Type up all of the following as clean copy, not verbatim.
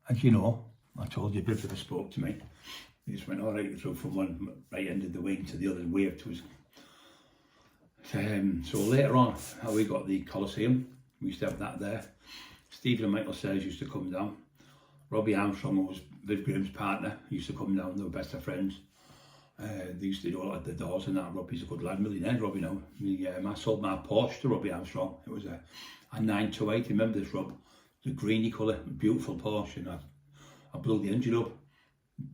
As you know, I told you Viv never spoke to me. He just went all right through from one right end of the wing to the other and waved to us. So later on, how we got the Coliseum, we used to have that there. Stephen and Michael Sayers used to come down. Robbie Armstrong, who was Viv Graham's partner, used to come down. They were best of friends. They used to do a lot of the doors and that. Robbie's a good lad, millionaire, Robbie now. I sold my Porsche to Robbie Armstrong. It was a 928, remember this, Rob? The greeny colour, beautiful Porsche, and I blew the engine up,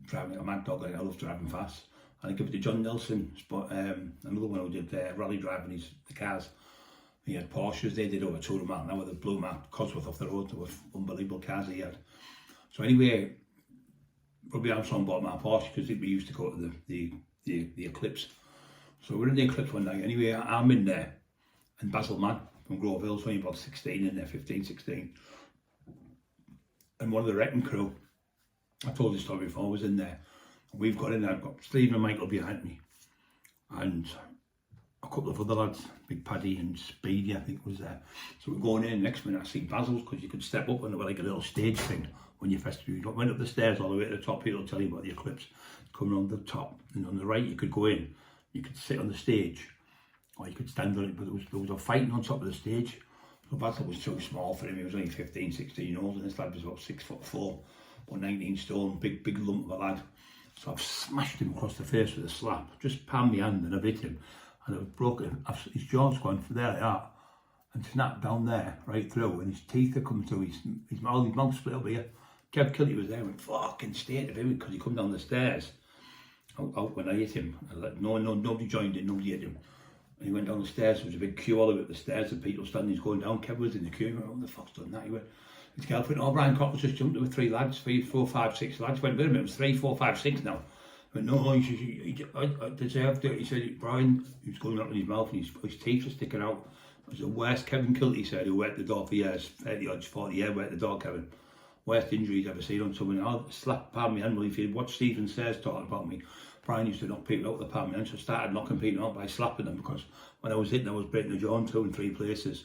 driving a mad dog. I love driving fast. And I give it to John Nelson, another one who did rally driving the cars. He had Porsches, they did over 200 miles an hour. They blew my Cosworth off the road. They were unbelievable cars he had. So anyway, Robbie Armstrong bought my Porsche because we used to go to the Eclipse. So we're in the Eclipse one night. Anyway, I'm in there, and Basil Mann from Grove Hills, only about 16 in there, 15, 16. And one of the wrecking crew, I told this story before, was in there. And we've got in there, I've got Stephen and Michael behind me, and a couple of other lads, Big Paddy and Speedy, I think, was there. So we're going in, next minute I see Basil's, because you could step up and there were like a little stage thing when you first went up the stairs all the way to the top. It'll tell you about the Eclipse. Coming on the top, and on the right you could go in, you could sit on the stage, or you could stand on it, but there was a fighting on top of the stage. So Basil was too small for him. He was only 15, 16 years old, and this lad was about 6'4", about 19 stone, big lump of a lad. So I've smashed him across the face with a slap, just palmed my hand and I've hit him, and I've broken his jaw's gone from there like that, and snapped down there right through, and his teeth are coming through. His mouth split up here. Kev Kilty was there, and fucking state of him, because he come down the stairs out when I hit him. Nobody joined in, nobody hit him. And he went down the stairs. There was a big queue all the way up the stairs of people standing. He's going down. Kev was in the queue. He went, "What the fuck's done that?" He went, his girlfriend, "Oh, Brian Cox just jumped. There were 3 lads, 3, 4, 5, 6 lads." Went, "Wait a minute, it was 3, 4, 5, 6 now." I went, "No, I deserved it." He said, "Brian," he was going up in his mouth, and his teeth were sticking out. It was the worst. Kevin Kilty said, who worked the door for years, 30 odd, 40 years, worked the door, Kevin. Worst injury he's ever seen on someone. I'll slap palm my hand. Well, if you watch Stephen Sayers talking about me, Brian used to knock people out with the palm of my hand, so I started knocking people out by slapping them, because when I was hitting, I was breaking the jaw in 2 and 3 places.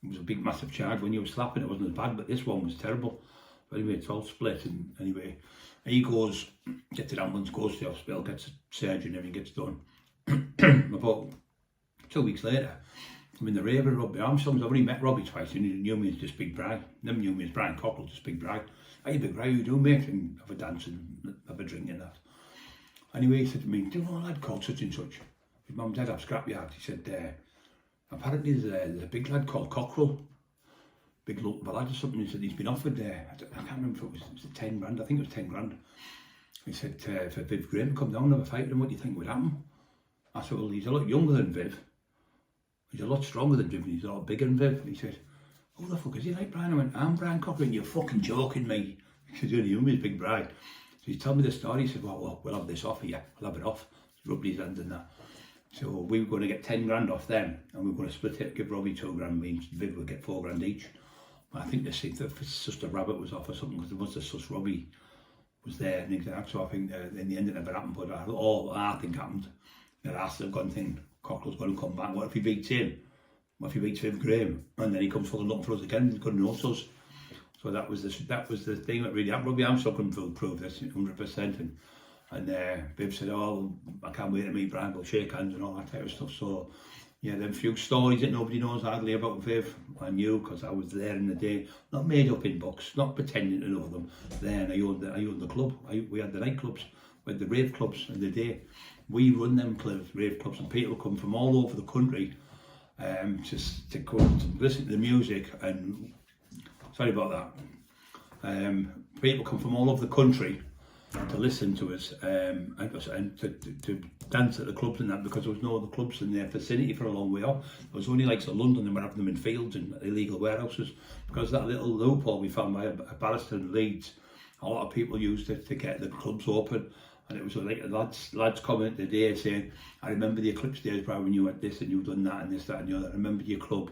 It was a big, massive charge. When you were slapping, it wasn't as bad, but this one was terrible. But anyway, it's all split, and anyway, he goes, gets to the ambulance, goes to the hospital, gets a surgery and everything gets done. About 2 weeks later, I'm in the rave with Robbie Armstrong. I've only met Robbie twice, and he knew me as just Big Bri. Never knew me as Brian Cockle, just Big Bri. "Hey, Big Bri, how you doing, mate?" And have a dance and have a drink and that. Anyway, he said to me, "Do you know a lad called such and such? His mum and dad have scrapyard." He said, "Apparently there's a big lad called Cockrell, big lump of a lad or something." He said, "He's been offered there." I can't remember if it was 10 grand, I think it was 10 grand. He said, "For Viv Graham to come down and have a fight with him, what do you think would happen?" I said, "Well, he's a lot younger than Viv. He's a lot stronger than Viv, and he's a lot bigger than Viv." He said, "Who the fuck is he like, Brian?" I went, "I'm Brian Cochran." "You're fucking joking me." He said, "You're the youngest, Big Brian." So he told me the story. He said, well, we'll have this off here. We'll have it off." He rubbed his hands and that. So we were going to get 10 grand off them, and we were going to split it, give Robbie 2 grand, means Viv would get 4 grand each. But I think they said that Sister Rabbit was off or something, because there was the Sus Robbie was there and exact. So I think in the end it never happened, but all I think happened. Their ass have gone thinking, Cockle's going to come back. What if he beats him? What if he beats Viv Graham? And then he comes full of luck for us again. He's going to notice us. So that was the thing that really happened. Robbie Armstrong couldn't prove this 100%. And Viv said, "Oh, I can't wait to meet Brian, we'll shake hands," and all that type of stuff. So yeah, them few stories that nobody knows hardly about Viv, I knew, because I was there in the day. Not made up in books, not pretending to know them. Then I owned the club. We had the nightclubs, we had the rave clubs in the day. We run them rave clubs, and people come from all over the country just to come to listen to the music. And sorry about that. People come from all over the country to listen to us and to dance at the clubs and that, because there was no other clubs in their vicinity for a long way off. There was only like London, and we're having them in fields and illegal warehouses. Because of that little loophole we found by a barrister in Leeds, a lot of people used it to get the clubs open. And it was like lads comment today saying, "I remember the Eclipse days, Brian, when you had this and you've done that and this, that and the other. I remember your club.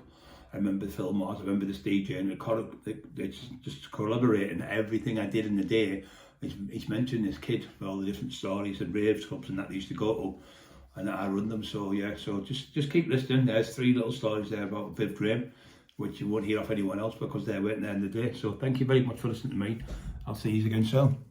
I remember the Fillmores, I remember this DJ," and it's just corroborating everything I did in the day. He's mentioned this kid with all the different stories and raves clubs and that they used to go to, and that I run them. So yeah, so just keep listening. There's 3 little stories there about Viv Graham, which you won't hear off anyone else, because they're waiting there in the day. So thank you very much for listening to me. I'll see you again soon.